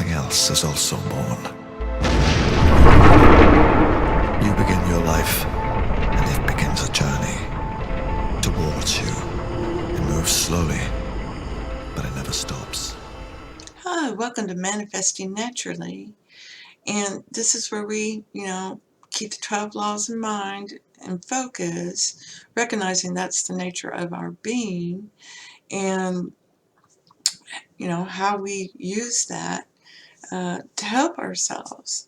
something else is also born. You begin your life, and it begins a journey towards you. It moves slowly, but it never stops. Hi, welcome to Manifesting Naturally. And this is where we, keep the 12 laws in mind and focus, recognizing that's the nature of our being, and, how we use that to help ourselves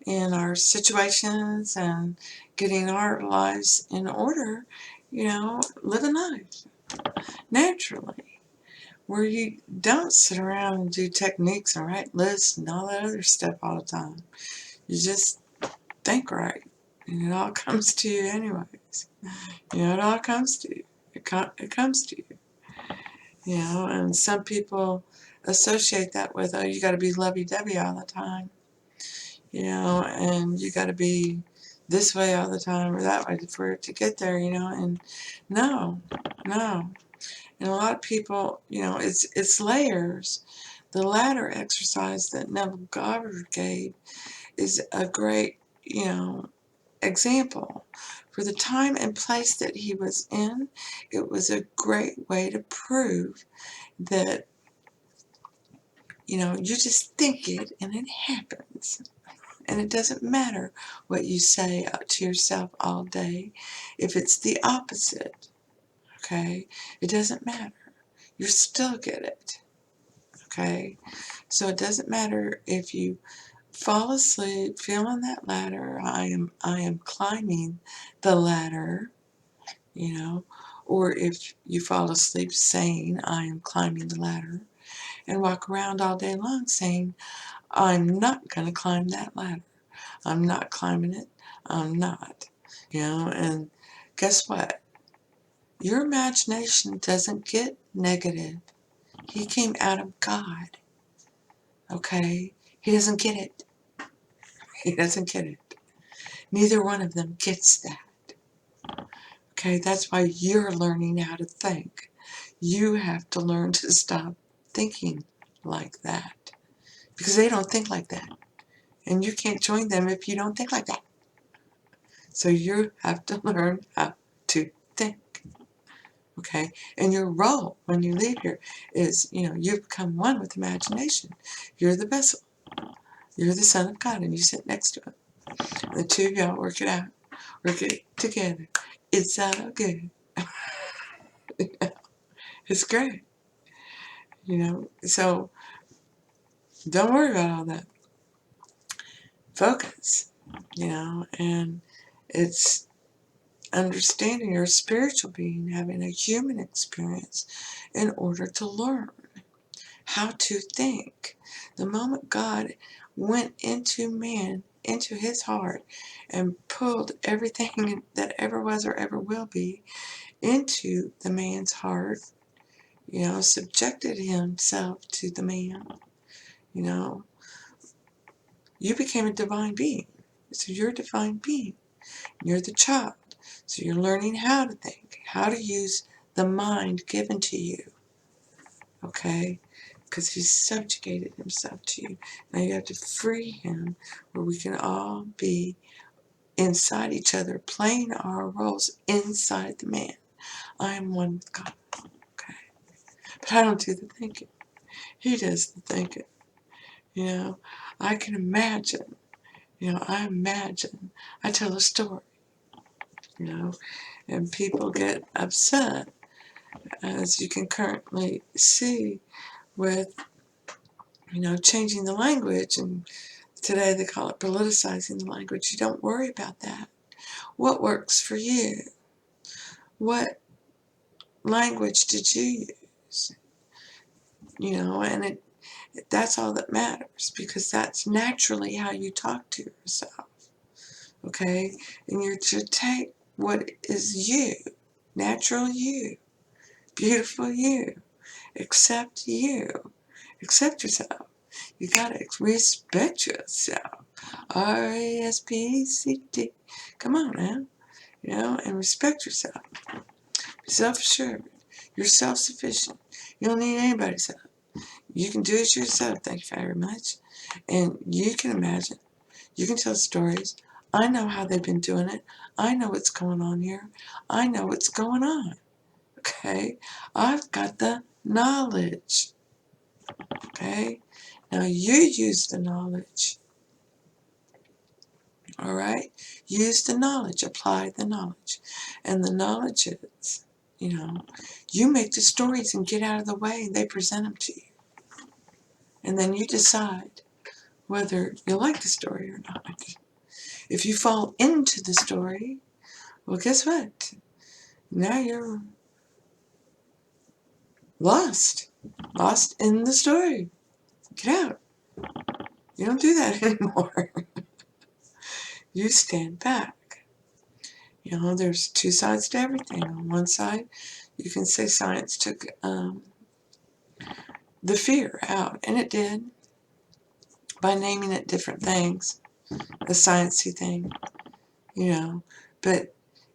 in our situations and getting our lives in order, living life naturally, where you don't sit around and do techniques and write lists and all that other stuff all the time. You just think right, and it all comes to you anyways. It all comes to you. It comes to you. And some people associate that with, oh, you got to be lovey-dovey all the time, and you got to be this way all the time or that way for it to get there, and no. And a lot of people, it's layers. The ladder exercise that Neville Goddard gave is a great, example. For the time and place that he was in, it was a great way to prove that, you just think it and it happens. And it doesn't matter what you say to yourself all day. If it's the opposite, okay, it doesn't matter. You still get it, okay? So it doesn't matter if you fall asleep feeling that ladder. I am climbing the ladder, or if you fall asleep saying I am climbing the ladder, and walk around all day long saying I'm not going to climb that ladder. I'm not climbing it. I'm not. And guess what? Your imagination doesn't get negative. He came out of God. Okay? He doesn't get it. He doesn't get it. Neither one of them gets that. Okay? That's why you're learning how to think. You have to learn to stop thinking like that. Because they don't think like that. And you can't join them if you don't think like that. So you have to learn how to think. Okay? And your role when you leave here is, you become one with imagination. You're the vessel. You're the Son of God, and you sit next to him. The two of y'all work it out. Work it together. It's all good. It's great. So don't worry about all that. Focus, and it's understanding you're a spiritual being, having a human experience in order to learn how to think. The moment God went into man, into his heart, and pulled everything that ever was or ever will be into the man's heart, subjected himself to the man, you became a divine being. So you're a divine being. You're the child. So you're learning how to think, how to use the mind given to you. Okay? Because he's subjugated himself to you. Now you have to free him where we can all be inside each other, playing our roles inside the man. I am one with God. Okay? But I don't do the thinking. He does the thinking. I can imagine. I imagine. I tell a story. And people get upset, as you can currently see with, changing the language, and today they call it politicizing the language. You don't worry about that. What works for you? What language did you use? And that's all that matters, because that's naturally how you talk to yourself. Okay? And you're to take what is you, natural you, beautiful you, accept you, accept yourself. You gotta respect yourself. RESPECT. Come on now, and respect yourself. Be self-assured. You're self-sufficient. You don't need anybody's help. You can do it yourself, thank you very much. And you can imagine. You can tell stories. I know how they've been doing it. I know what's going on here. I know what's going on. Okay? I've got the knowledge. Okay? Now you use the knowledge. All right? Use the knowledge. Apply the knowledge. And the knowledge is, you make the stories and get out of the way and they present them to you. And then you decide whether you like the story or not. If you fall into the story, well, guess what? Now you're lost. Lost in the story. Get out. You don't do that anymore. You stand back. There's two sides to everything. On one side, you can say science took the fear out, and it did, by naming it different things, a sciencey thing, But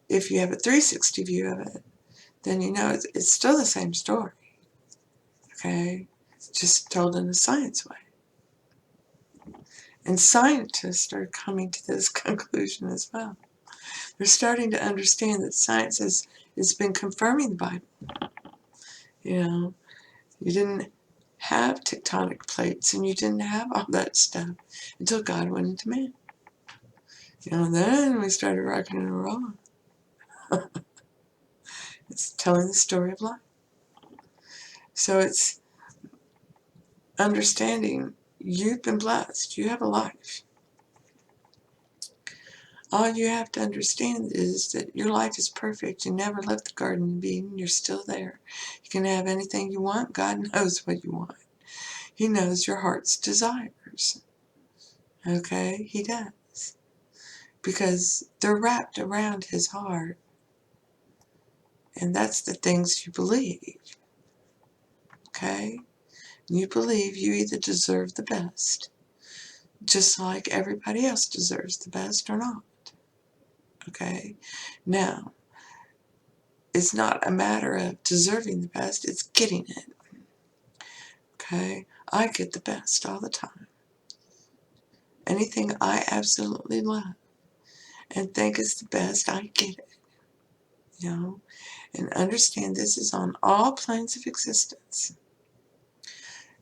if you have a 360 view of it, then it's still the same story, okay? Just told in a science way. And scientists are coming to this conclusion as well. They're starting to understand that science has been confirming the Bible. You didn't have tectonic plates and you didn't have all that stuff until God went into man. Then we started rocking and rolling. It's telling the story of life. So it's understanding you've been blessed. You have a life. All you have to understand is that your life is perfect. You never left the Garden of Eden. You're still there. You can have anything you want. God knows what you want. He knows your heart's desires. Okay? He does. Because they're wrapped around his heart. And that's the things you believe. Okay? You believe you either deserve the best, just like everybody else deserves the best, or not. Okay? Now, it's not a matter of deserving the best, it's getting it. Okay? I get the best all the time. Anything I absolutely love and think is the best, I get it. And understand this is on all planes of existence.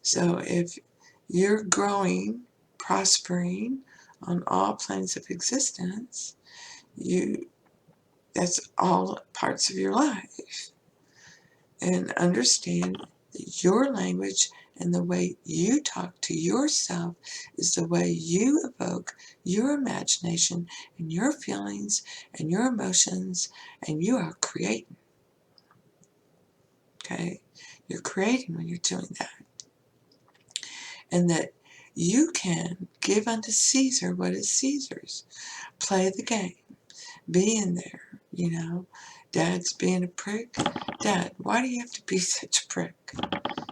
So if you're growing, prospering on all planes of existence, that's all parts of your life. And understand that your language and the way you talk to yourself is the way you evoke your imagination and your feelings and your emotions, and you are creating. Okay? You're creating when you're doing that. And that you can give unto Caesar what is Caesar's. Play the game. Be in there, Dad's being a prick. Dad, why do you have to be such a prick?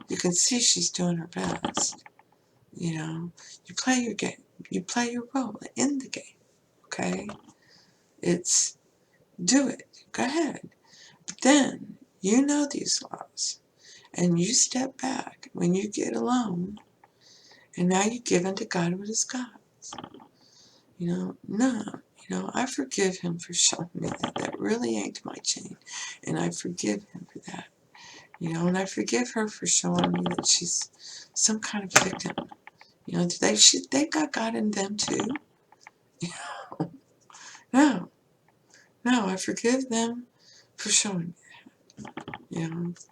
You can see she's doing her best. You play your game. You play your role in the game, okay? It's, do it. Go ahead. But then, you know these laws. And you step back when you get alone. And now you give unto God what is God's. I forgive him for showing me that. That really ain't my chain. And I forgive him for that. And I forgive her for showing me that she's some kind of victim. They got God in them too. No, I forgive them for showing me that.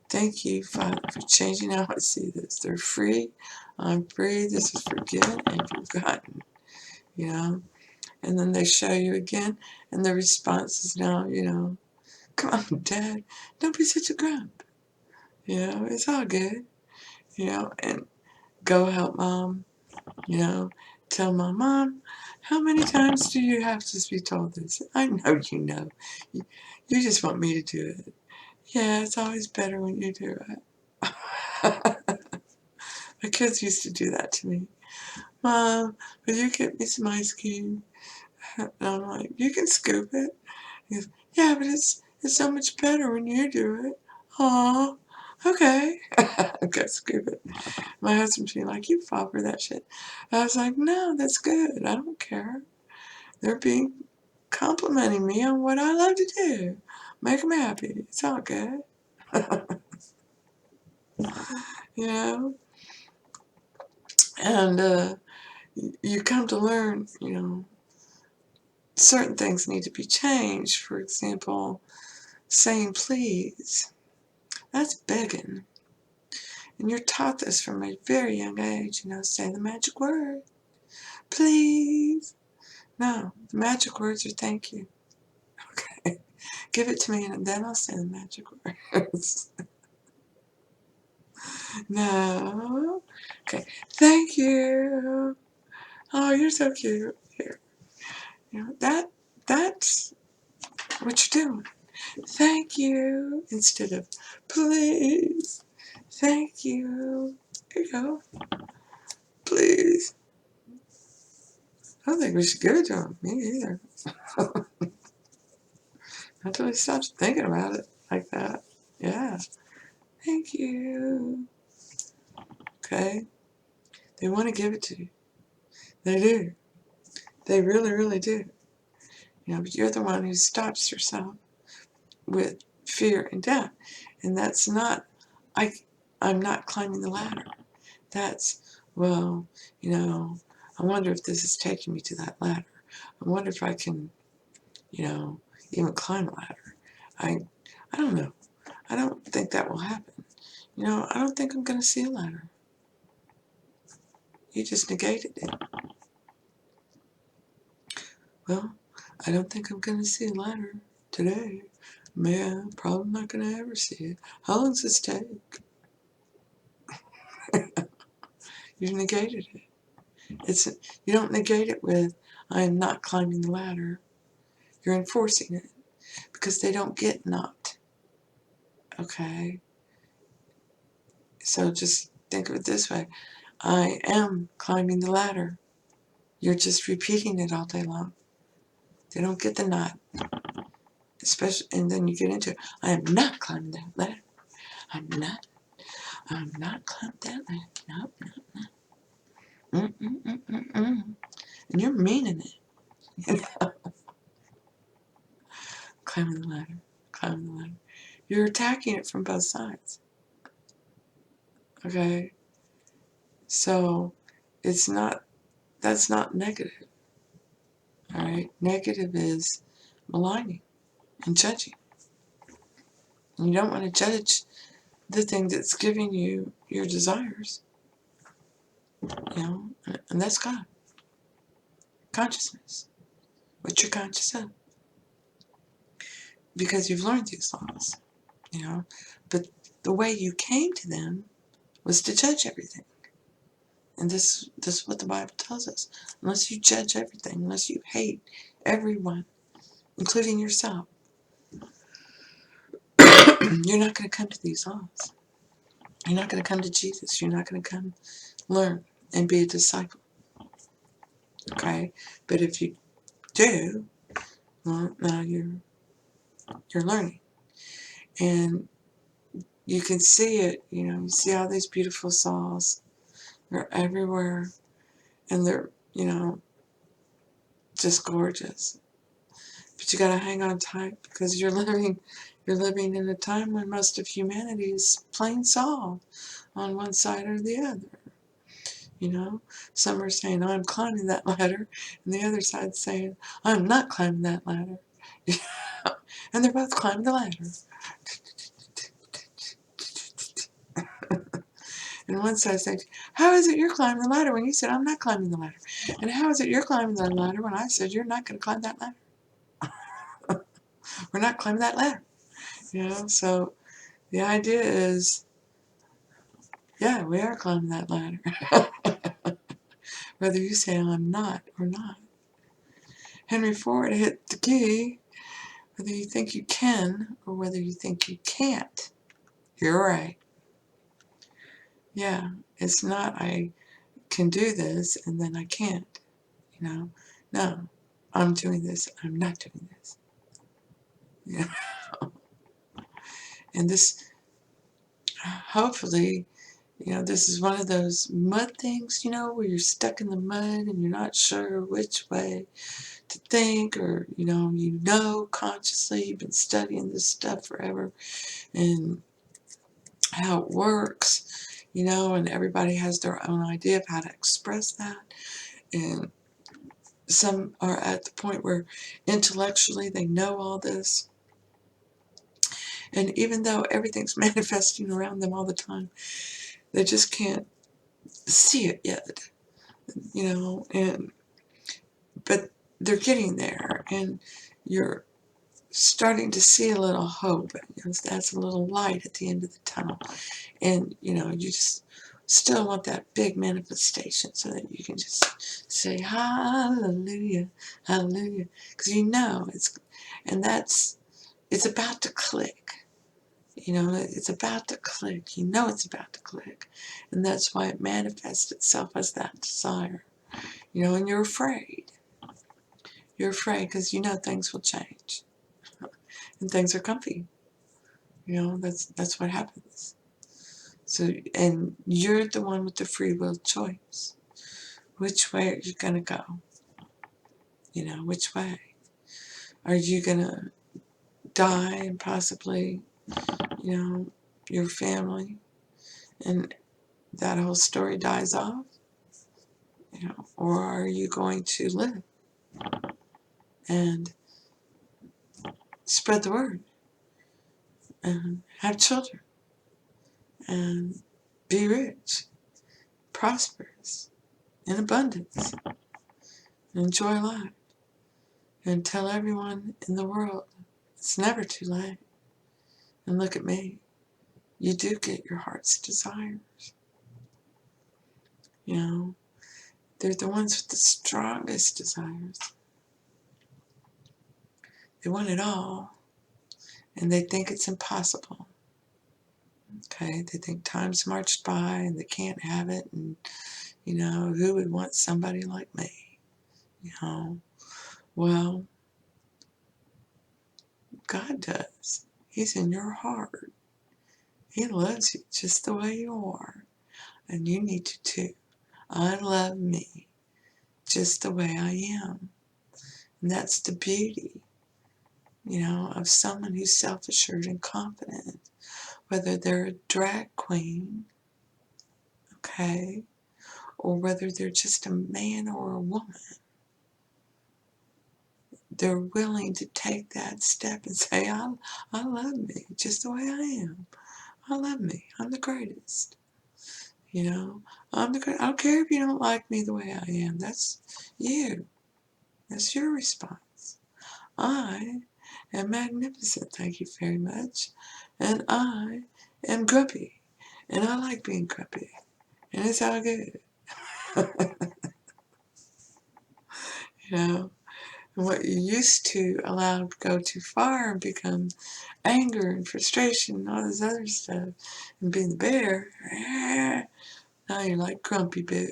Thank you, Father, for changing how I see this. They're free. I'm free. This is forgiven and forgotten. And then they show you again, and the response is now, come on, Dad, don't be such a grump. It's all good. And go help Mom. Tell Mom, how many times do you have to be told this? I know you know. You just want me to do it. Yeah, it's always better when you do it. My kids used to do that to me. Mom, will you get me some ice cream? And I'm like, you can scoop it. He goes, yeah, but it's so much better when you do it. Aw. Okay. Okay, scoop it. My husband's being like, you fall for that shit. I was like, no, that's good. I don't care. They're complimenting me on what I love to do. Make them happy. It's all good. You know? And you come to learn, certain things need to be changed. For example, saying please. That's begging. And you're taught this from a very young age, say the magic word. Please. No, the magic words are thank you. Okay. Give it to me and then I'll say the magic words. No. Okay. Thank you. Oh, you're so cute. Here. That's what you're doing. Thank you instead of please. Thank you. Here you go. Please. I don't think we should give it to him. Me either. Until he stops thinking about it like that. Yeah. Thank you. Okay. They want to give it to you. They do. They really, really do. But you're the one who stops yourself with fear and doubt. And that's not, I'm not climbing the ladder. That's, well, I wonder if this is taking me to that ladder. I wonder if I can, even climb a ladder. I don't know. I don't think that will happen. I don't think I'm going to see a ladder. You just negated it. Well, I don't think I'm going to see a ladder today. Man, probably not going to ever see it. How long does this take? You negated it. You don't negate it with, I am not climbing the ladder. You're enforcing it because they don't get not. Okay? So just think of it this way. I am climbing the ladder. You're just repeating it all day long. They don't get the not. Especially, and then you get into it. I am not climbing that ladder. I'm not climbing that ladder. Nope, nope, nope. And you're meaning it. Climbing the ladder. Climbing the ladder. You're attacking it from both sides. Okay? So, that's not negative. Alright? Negative is maligning and judging. And you don't want to judge the thing that's giving you your desires. And that's God. Consciousness. What you're conscious of. Because you've learned these laws. But the way you came to them was to judge everything. And this is what the Bible tells us. Unless you judge everything, unless you hate everyone, including yourself, you're not going to come to these laws. You're not going to come to Jesus. You're not going to come learn and be a disciple. Okay? But if you do, well, now you're learning. And you can see it, you see all these beautiful souls. They're everywhere. And they're, just gorgeous. But you gotta hang on tight because you're living in a time when most of humanity is plain Saul on one side or the other. Some are saying, I'm climbing that ladder, and the other side's saying, I'm not climbing that ladder. And they're both climbing the ladder. And one side says, how is it you're climbing the ladder when you said I'm not climbing the ladder? And how is it you're climbing the ladder when I said you're not going to climb that ladder? We're not climbing that ladder. So the idea is, yeah, we are climbing that ladder. Whether you say I'm not or not. Henry Ford hit the key. Whether you think you can or whether you think you can't, you're right. Yeah, it's not I can do this and then I can't. No, I'm doing this, I'm not doing this. And this, hopefully, this is one of those mud things, where you're stuck in the mud and you're not sure which way to think, or, consciously you've been studying this stuff forever and how it works, and everybody has their own idea of how to express that. And some are at the point where intellectually they know all this. And even though everything's manifesting around them all the time, they just can't see it yet, but they're getting there, and you're starting to see a little hope. That's a little light at the end of the tunnel. And, you just still want that big manifestation so that you can just say, hallelujah, hallelujah. Because it's about to click. It's about to click. It's about to click. And that's why it manifests itself as that desire. And you're afraid. You're afraid because things will change. And things are comfy. That's what happens. So, and you're the one with the free will choice. Which way are you going to go? Which way? Are you going to die and possibly, your family, and that whole story dies off? Or are you going to live and spread the word and have children and be rich, prosperous, in abundance, and enjoy life, and tell everyone in the world it's never too late? And look at me. You do get your heart's desires. They're the ones with the strongest desires. They want it all, and they think it's impossible. Okay, they think time's marched by and they can't have it, and who would want somebody like me? Well, God does. He's in your heart. He loves you just the way you are, and you need to too. I love me just the way I am, and that's the beauty, of someone who's self-assured and confident, whether they're a drag queen, okay, or whether they're just a man or a woman. They're willing to take that step and say, I love me just the way I am. I love me. I'm the greatest. I'm the greatest. I don't care if you don't like me the way I am. That's you. That's your response. I am magnificent, thank you very much. And I am grumpy. And I like being grumpy. And it's all good. And what you used to allow to go too far and become anger and frustration and all this other stuff, and being the bear, now you're like Grumpy Bear.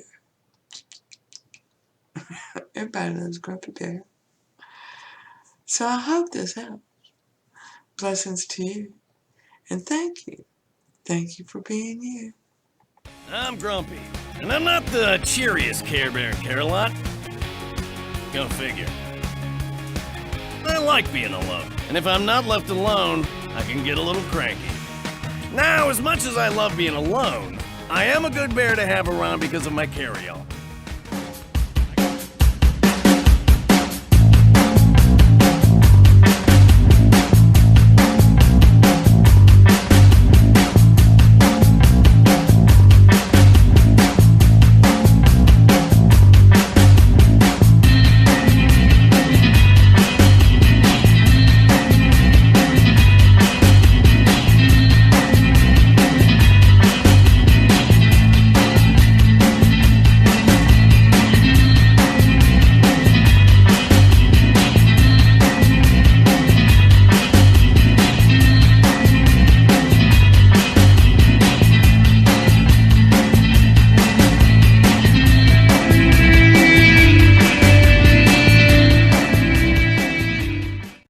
Everybody loves Grumpy Bear. So I hope this helps. Blessings to you. And thank you. Thank you for being you. I'm grumpy, and I'm not the cheeriest Care Bear in Carolot. Go figure. I like being alone, and if I'm not left alone, I can get a little cranky. Now, as much as I love being alone, I am a good bear to have around because of my carry-all.